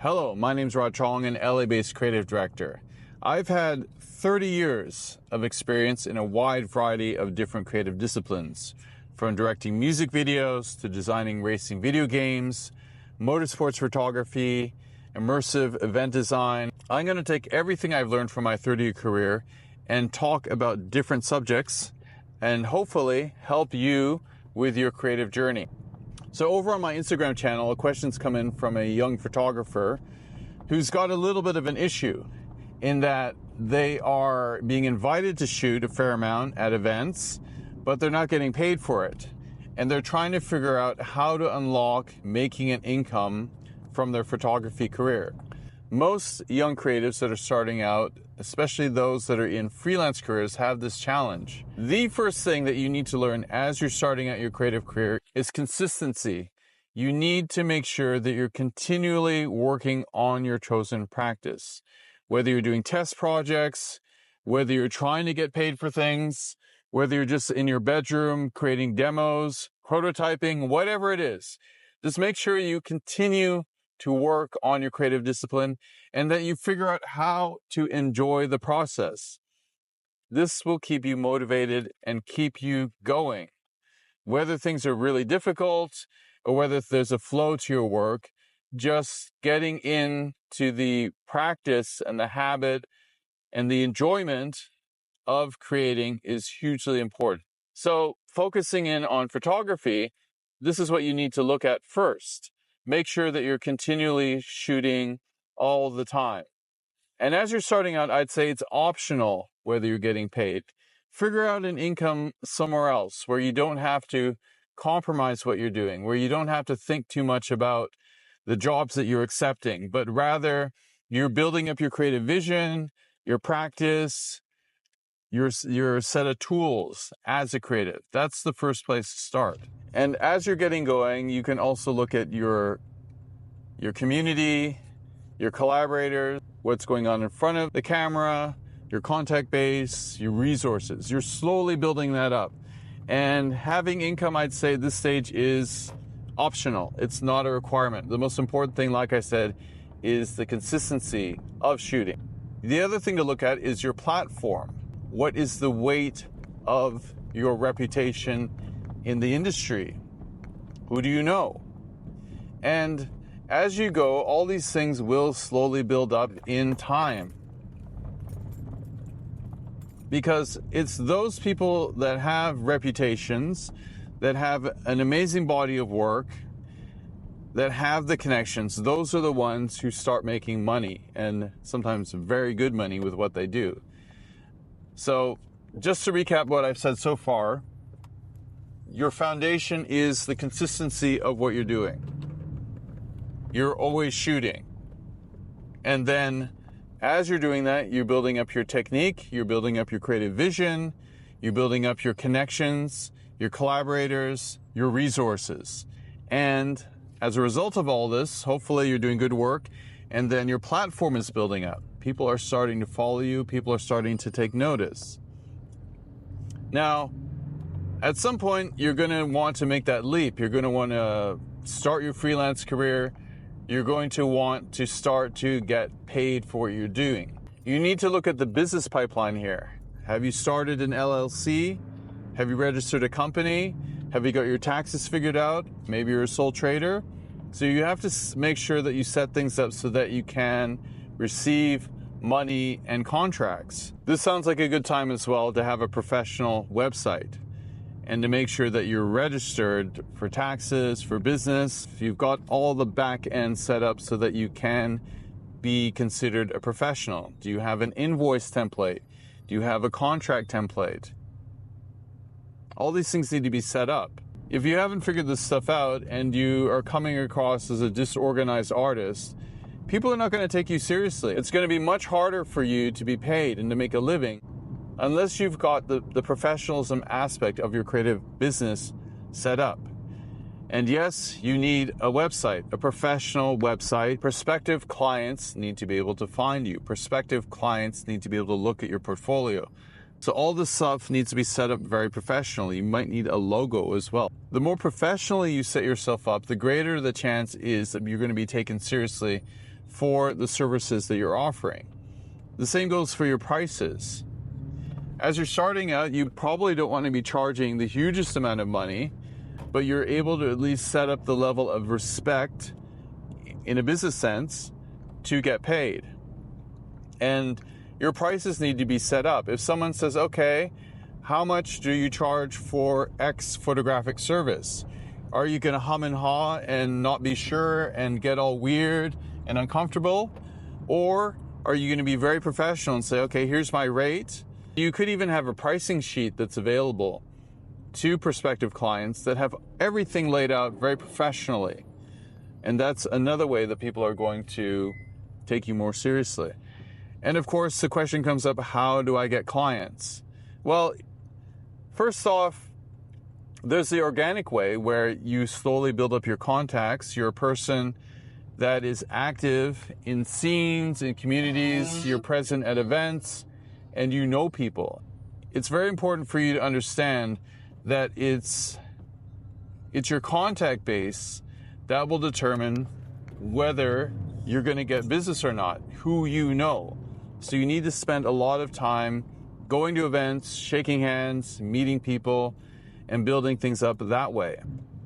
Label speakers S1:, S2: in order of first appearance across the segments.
S1: Hello, my name's Rod Chong, an LA-based creative director. I've had 30 years of experience in a wide variety of different creative disciplines, from directing music videos to designing racing video games, motorsports photography, immersive event design. I'm going to take everything I've learned from my 30-year career and talk about different subjects and hopefully help you with your creative journey. So over on my Instagram channel, a question's come in from a young photographer who's got a little bit of an issue in that they are being invited to shoot a fair amount at events, but they're not getting paid for it. And they're trying to figure out how to unlock making an income from their photography career. Most young creatives that are starting out, especially those that are in freelance careers, have this challenge. The first thing that you need to learn as you're starting out your creative career is consistency. You need to make sure that you're continually working on your chosen practice. Whether you're doing test projects, whether you're trying to get paid for things, whether you're just in your bedroom creating demos, prototyping, whatever it is, just make sure you continue to work on your creative discipline and that you figure out how to enjoy the process. This will keep you motivated and keep you going. Whether things are really difficult or whether there's a flow to your work, just getting into the practice and the habit and the enjoyment of creating is hugely important. So focusing in on photography, this is what you need to look at first. Make sure that you're continually shooting all the time. And as you're starting out, I'd say it's optional whether you're getting paid. Figure out an income somewhere else where you don't have to compromise what you're doing, where you don't have to think too much about the jobs that you're accepting, but rather you're building up your creative vision, your practice, your set of tools as a creative. That's the first place to start. And as you're getting going, you can also look at your community, your collaborators, what's going on in front of the camera, your contact base, your resources. You're slowly building that up. And having income, I'd say at this stage is optional. It's not a requirement. The most important thing, like I said, is the consistency of shooting. The other thing to look at is your platform. What is the weight of your reputation in the industry? Who do you know? And as you go, all these things will slowly build up in time. Because it's those people that have reputations, that have an amazing body of work, that have the connections, those are the ones who start making money, and sometimes very good money with what they do. So just to recap what I've said so far, your foundation is the consistency of what you're doing. You're always shooting. And then as you're doing that, you're building up your technique, you're building up your creative vision, you're building up your connections, your collaborators, your resources. And as a result of all this, hopefully you're doing good work, and then your platform is building up. People are starting to follow you, people are starting to take notice. Now, at some point, you're going to want to make that leap. You're going to want to start your freelance career. You're going to want to start to get paid for what you're doing. You need to look at the business pipeline here. Have you started an LLC? Have you registered a company? Have you got your taxes figured out? Maybe you're a sole trader. So you have to make sure that you set things up so that you can receive money and contracts. This sounds like a good time as well to have a professional website and to make sure that you're registered for taxes, for business. You've got all the back end set up so that you can be considered a professional. Do you have an invoice template? Do you have a contract template? All these things need to be set up. If you haven't figured this stuff out and you are coming across as a disorganized artist, people are not going to take you seriously. It's going to be much harder for you to be paid and to make a living unless you've got the professionalism aspect of your creative business set up. And yes, you need a website, a professional website. Prospective clients need to be able to find you. Prospective clients need to be able to look at your portfolio. So all this stuff needs to be set up very professionally. You might need a logo as well. The more professionally you set yourself up, the greater the chance is that you're going to be taken seriously for the services that you're offering. The same goes for your prices. As you're starting out, you probably don't want to be charging the hugest amount of money, but you're able to at least set up the level of respect in a business sense to get paid. And your prices need to be set up. If someone says, okay, how much do you charge for X photographic service? Are you going to hum and haw and not be sure and get all weird and uncomfortable? Or are you going to be very professional and say, okay, here's my rate? You could even have a pricing sheet that's available to prospective clients that have everything laid out very professionally. And that's another way that people are going to take you more seriously. And of course, the question comes up, how do I get clients? Well, first off, there's the organic way where you slowly build up your contacts. You're a person that is active in scenes, in communities, you're present at events, and you know people. It's very important for you to understand that it's your contact base that will determine whether you're going to get business or not, who you know. So you need to spend a lot of time going to events, shaking hands, meeting people, and building things up that way.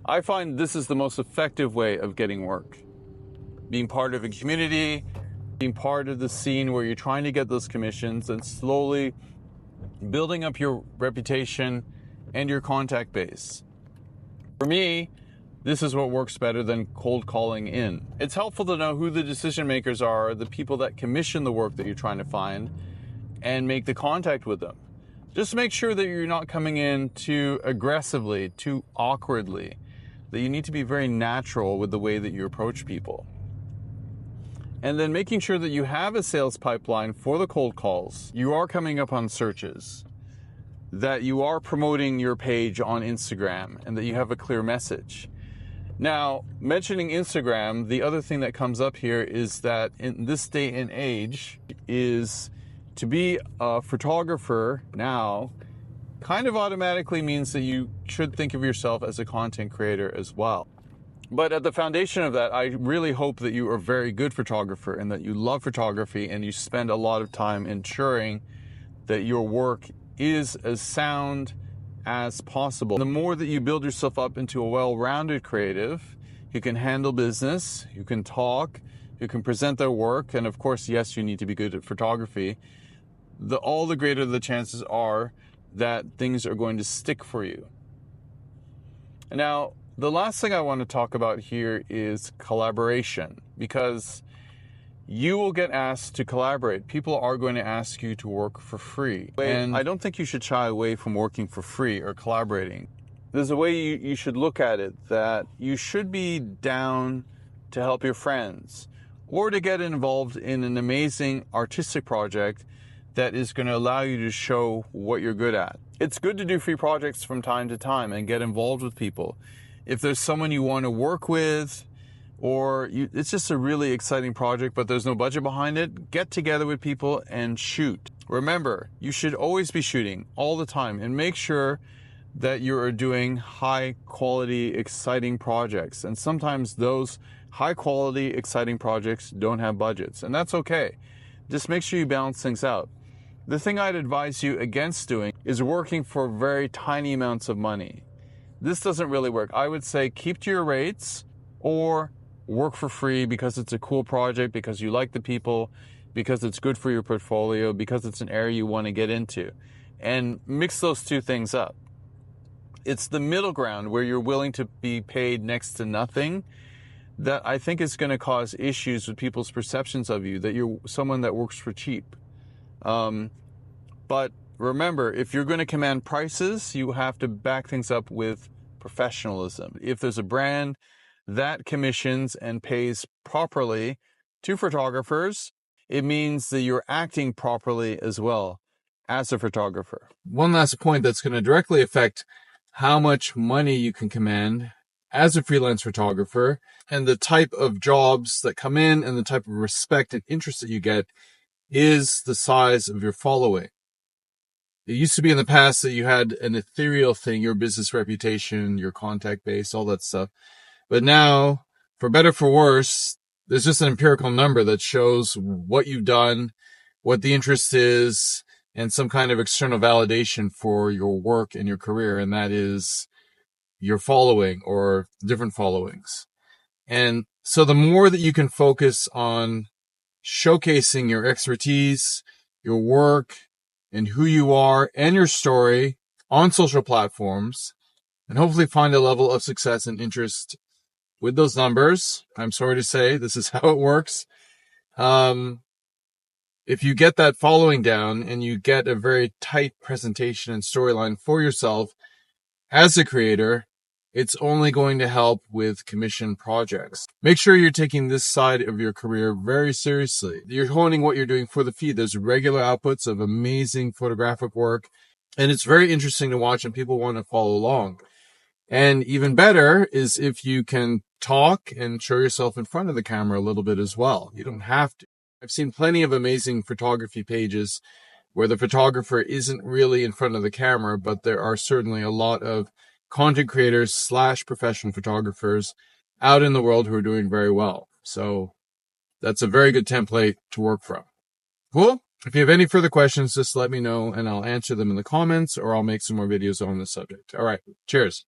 S1: I find this is the most effective way of getting work. Being part of a community, being part of the scene where you're trying to get those commissions and slowly building up your reputation and your contact base. For me, this is what works better than cold calling in. It's helpful to know who the decision makers are, the people that commission the work that you're trying to find, and make the contact with them. Just make sure that you're not coming in too aggressively, too awkwardly, that you need to be very natural with the way that you approach people. And then making sure that you have a sales pipeline for the cold calls. You are coming up on searches, that you are promoting your page on Instagram, and that you have a clear message. Now, mentioning Instagram, the other thing that comes up here is that in this day and age is to be a photographer now kind of automatically means that you should think of yourself as a content creator as well. But at the foundation of that, I really hope that you are a very good photographer and that you love photography and you spend a lot of time ensuring that your work is as sound as possible. The more that you build yourself up into a well-rounded creative, you can handle business, you can talk, you can present their work, and of course, yes, you need to be good at photography. All the greater the chances are that things are going to stick for you. Now, the last thing I want to talk about here is collaboration, because you will get asked to collaborate. People are going to ask you to work for free. And I don't think you should shy away from working for free or collaborating. There's a way you should look at it, that you should be down to help your friends or to get involved in an amazing artistic project that is going to allow you to show what you're good at. It's good to do free projects from time to time and get involved with people. If there's someone you want to work with, or it's just a really exciting project, but there's no budget behind it, get together with people and shoot. Remember, you should always be shooting all the time and make sure that you are doing high quality, exciting projects. And sometimes those high quality, exciting projects don't have budgets, and that's okay. Just make sure you balance things out. The thing I'd advise you against doing is working for very tiny amounts of money. This doesn't really work. I would say keep to your rates or work for free because it's a cool project, because you like the people, because it's good for your portfolio, because it's an area you want to get into. And mix those two things up. It's the middle ground where you're willing to be paid next to nothing that I think is going to cause issues with people's perceptions of you, that you're someone that works for cheap. But remember, if you're going to command prices, you have to back things up with professionalism. If there's a brand that commissions and pays properly to photographers, it means that you're acting properly as well as a photographer. One last point that's going to directly affect how much money you can command as a freelance photographer and the type of jobs that come in and the type of respect and interest that you get is the size of your following. It used to be in the past that you had an ethereal thing, your business reputation, your contact base, all that stuff. But now, for better, for worse, there's just an empirical number that shows what you've done, what the interest is, and some kind of external validation for your work and your career. And that is your following or different followings. And so the more that you can focus on showcasing your expertise, your work, and who you are and your story on social platforms, and hopefully find a level of success and interest with those numbers. I'm sorry to say, this is how it works. If you get that following down and you get a very tight presentation and storyline for yourself as a creator, it's only going to help with commission projects. Make sure you're taking this side of your career very seriously. You're honing what you're doing for the feed. There's regular outputs of amazing photographic work, and it's very interesting to watch, and people want to follow along. And even better is if you can talk and show yourself in front of the camera a little bit as well. You don't have to. I've seen plenty of amazing photography pages where the photographer isn't really in front of the camera, but there are certainly a lot of content creators / professional photographers out in the world who are doing very well. So that's a very good template to work from. Cool. If you have any further questions, just let me know and I'll answer them in the comments, or I'll make some more videos on this subject. All right. Cheers.